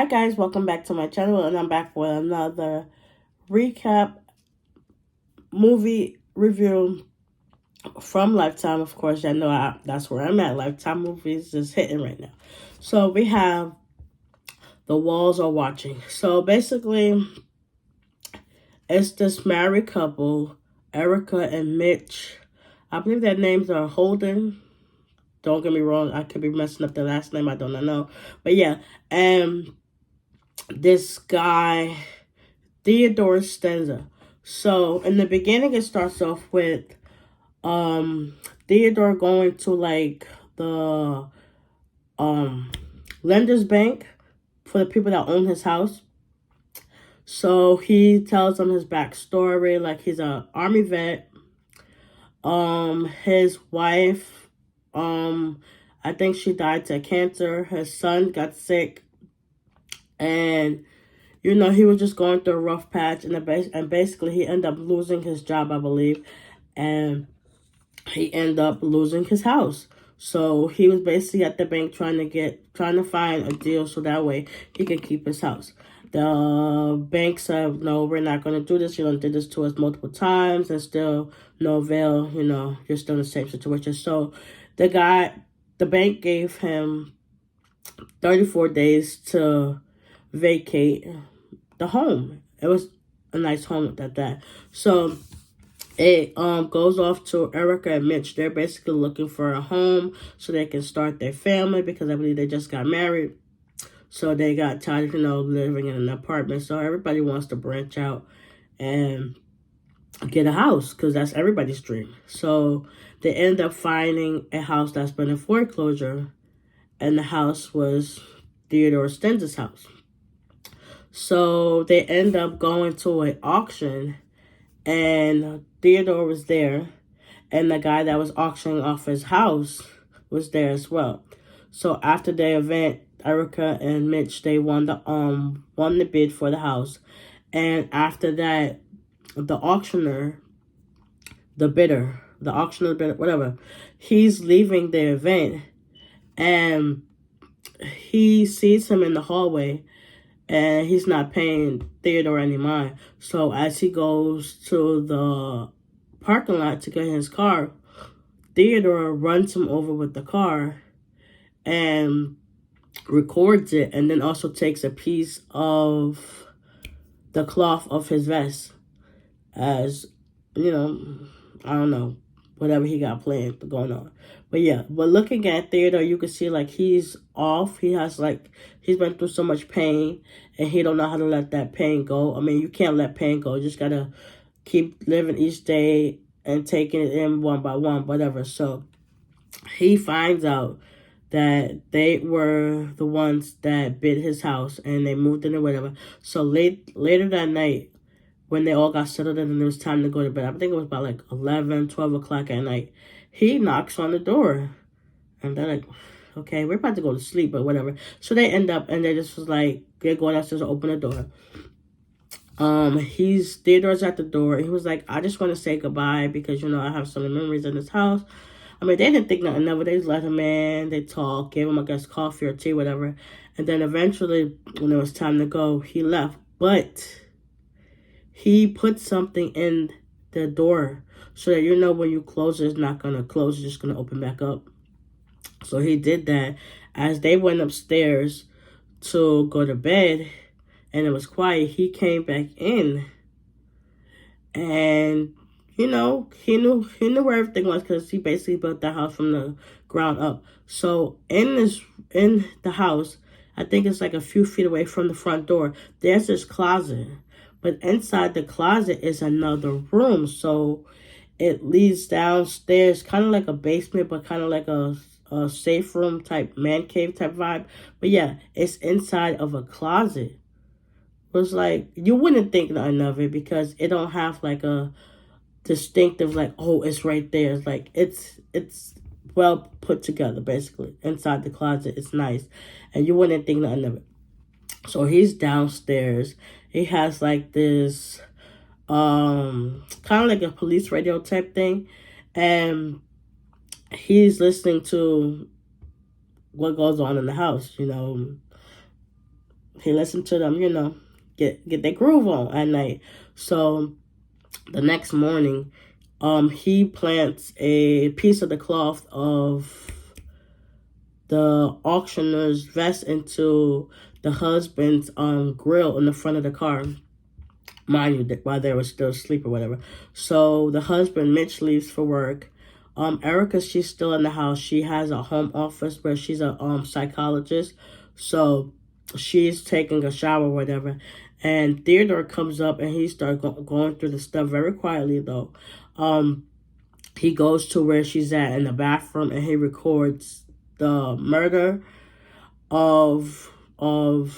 Hi guys, welcome back to my channel, and I'm back with another recap movie review from Lifetime. Of course, I know that's where I'm at. Lifetime movies is hitting right now. So we have The Walls Are Watching. So basically, it's this married couple, Erica and Mitch. I believe their names are Holden. Don't get me wrong, I could be messing up the last name. I don't know, but yeah, and this guy, Theodore Stenza. So in the beginning, it starts off with Theodore going to like the lender's bank for the people that own his house. So he tells them his backstory, like he's a army vet. His wife, I think she died to cancer. His son got sick, and he was just going through a rough patch, and basically he ended up losing his job, I believe, and he ended up losing his house. So he was basically at the bank trying to find a deal so that way he could keep his house. The bank said, no, we're not going to do this. You did this to us multiple times and still no avail. You're still in the same situation. So the bank gave him 34 days to vacate the home. It was a nice home at that. So it goes off to Erica and Mitch. They're basically looking for a home so they can start their family, because I believe they just got married. So they got tired of, living in an apartment. So everybody wants to branch out and get a house, because that's everybody's dream. So they end up finding a house that's been in foreclosure, and the house was Theodore Stenza's house. So they end up going to an auction, and Theodore was there, and the guy that was auctioning off his house was there as well. So after the event, Erica and Mitch, they won the bid for the house, and after that, the auctioneer, whatever, he's leaving the event, and he sees him in the hallway, and he's not paying Theodore any mind. So as he goes to the parking lot to get his car, Theodore runs him over with the car and records it, and then also takes a piece of the cloth of his vest as, I don't know, whatever he got planned going on. But yeah, but looking at Theodore, you can see like he's off. He's been through so much pain, and he don't know how to let that pain go. I mean, you can't let pain go. You just gotta keep living each day and taking it in one by one, whatever. So he finds out that they were the ones that bid his house, and they moved in or whatever. So later that night, when they all got settled in and it was time to go to bed, I think it was about like 11, 12 o'clock at night, he knocks on the door. And they're like, okay, we're about to go to sleep, but whatever. So they end up, and they just was like, they're going downstairs to open the door. Theodore's at the door, and he was like, I just want to say goodbye, because, I have so many memories in this house. I mean, they didn't think nothing of it. They just let him in, they talked, gave him, I guess, coffee or tea, whatever. And then eventually, when it was time to go, he left. But he put something in the door so that, when you close it, it's not going to close. It's just going to open back up. So he did that. As they went upstairs to go to bed, and it was quiet, he came back in. And, he knew where everything was, because he basically built the house from the ground up. So in the house, I think it's like a few feet away from the front door, there's this closet. But inside the closet is another room. So it leads downstairs, kind of like a basement, but kind of like a safe room type, man cave type vibe. But yeah, it's inside of a closet. It was like, you wouldn't think nothing of it, because it don't have like a distinctive, like, oh, it's right there. It's like, it's well put together, basically. Inside the closet, it's nice. And you wouldn't think nothing of it. So he's downstairs. He has like this kind of like a police radio type thing, and he's listening to what goes on in the house, he listened to them, get their groove on at night. So the next morning, he plants a piece of the cloth of the auctioneer's vest into the husband's grill in the front of the car. Mind you, while they were still asleep or whatever. So the husband, Mitch, leaves for work. Erica, she's still in the house. She has a home office where she's a psychologist. So she's taking a shower or whatever. And Theodore comes up and he starts going through the stuff very quietly, though. He goes to where she's at in the bathroom and he records the murder of the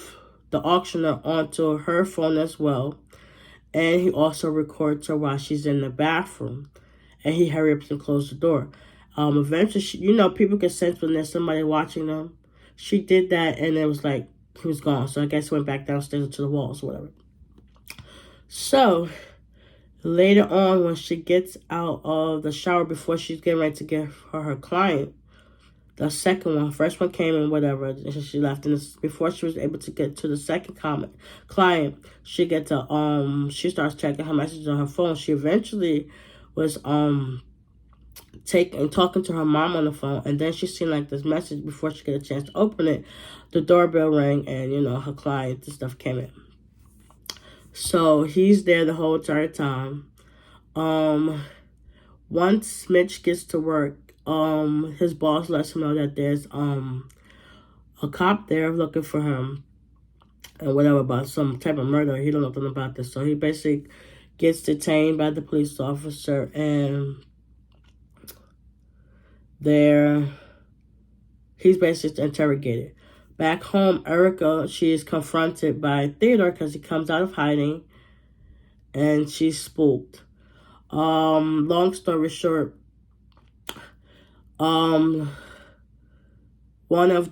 auctioneer onto her phone as well. And he also records her while she's in the bathroom. And he hurries up and closes the door. Eventually, people can sense when there's somebody watching them. She did that, and it was like he was gone. So I guess he went back downstairs to the walls or whatever. So later on, when she gets out of the shower before she's getting ready to get her client, the second one, first one came in, whatever, and she left. And before she was able to get to the second client, she starts checking her messages on her phone. She eventually was talking to her mom on the phone, and then she seen like this message before she get a chance to open it. The doorbell rang, and her client and stuff came in. So he's there the whole entire time. Once Mitch gets to work, his boss lets him know that there's a cop there looking for him and whatever about some type of murder. He don't know nothing about this. So he basically gets detained by the police officer, and he's basically interrogated. Back home, Erica, she is confronted by Theodore because he comes out of hiding and she's spooked. Long story short, one of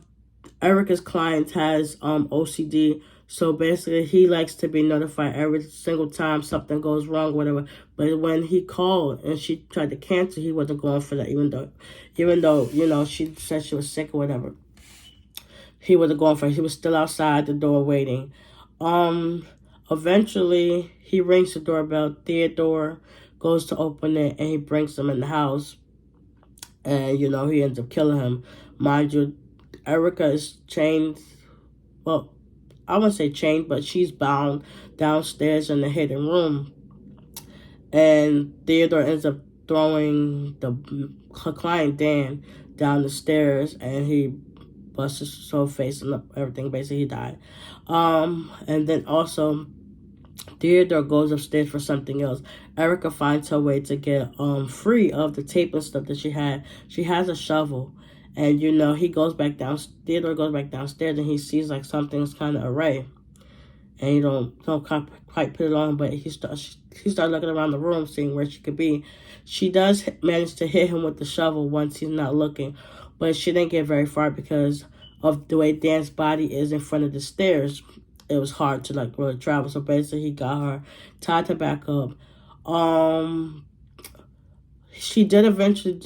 Erica's clients has OCD, so basically he likes to be notified every single time something goes wrong, whatever. But when he called and she tried to cancel, he wasn't going for that, even though she said she was sick or whatever. He wasn't going for it. He was still outside the door waiting. Eventually he rings the doorbell. Theodore goes to open it and he brings him in the house. And, he ends up killing him. Mind you, Erica is chained. Well, I wouldn't say chained, but she's bound downstairs in the hidden room. And Theodore ends up throwing her client, Dan, down the stairs. And he busts his whole face and everything. Basically, he died. And then also, Theodore goes upstairs for something else. Erica finds her way to get free of the tape and stuff that she had. She has a shovel, and he goes back down. Theodore goes back downstairs, and he sees like something's kind of array, and he don't quite put it on. But she starts looking around the room, seeing where she could be. She does manage to hit him with the shovel once he's not looking, but she didn't get very far because of the way Dan's body is in front of the stairs. It was hard to really travel. So basically he got her, tied her back up. She did eventually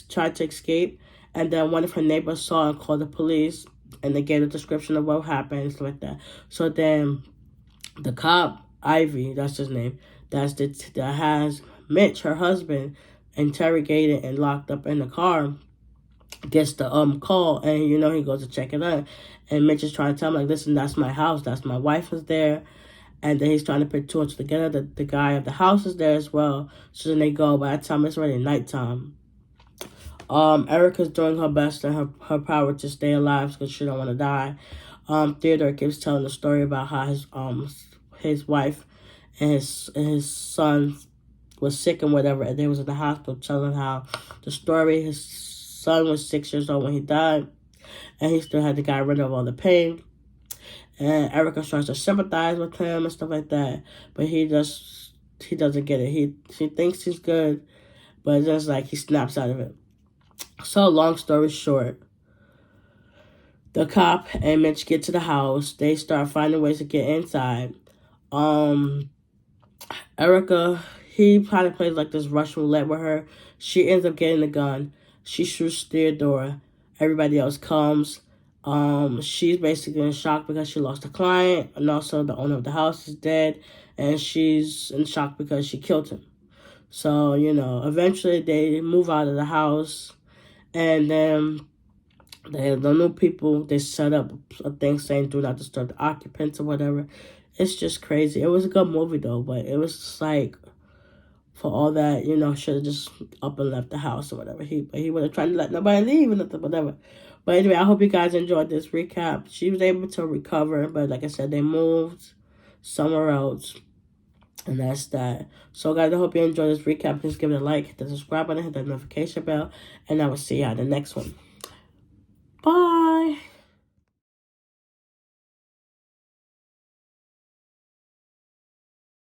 try to escape, and then one of her neighbors saw and called the police, and they gave a description of what happened and stuff like that. So then the cop, Ivy, that's his name, that has Mitch, her husband, interrogated and locked up in the car, gets the call, and he goes to check it out, and Mitch is trying to tell him like, listen, that's my house, that's my wife is there, and then he's trying to put two and two together. The guy of the house is there as well. So then they go. By that time, it's already nighttime. Erica's doing her best and her power to stay alive because she don't want to die. Theodore keeps telling the story about how his wife and his son was sick and whatever, and they was in the hospital, telling how the story. His son was 6 years old when he died, and he still had to get rid of all the pain. And Erica starts to sympathize with him and stuff like that, but he doesn't get it. She thinks he's good, but it's just like he snaps out of it. So long story short, the cop and Mitch get to the house. They start finding ways to get inside. Erica, he probably plays like this Russian roulette with her. She ends up getting the gun. She shoots Theodore. Everybody else comes. She's basically in shock because she lost a client, and also the owner of the house is dead, and she's in shock because she killed him. So, eventually they move out of the house, and then the new people, they set up a thing saying do not disturb the occupants or whatever. It's just crazy. It was a good movie though, but it was just like, for all that, should have just up and left the house or whatever. He would have tried to let nobody leave and whatever. But anyway, I hope you guys enjoyed this recap. She was able to recover, but like I said, they moved somewhere else. And that's that. So guys, I hope you enjoyed this recap. Please give it a like, hit the subscribe button, hit the notification bell, and I will see you on the next one. Bye.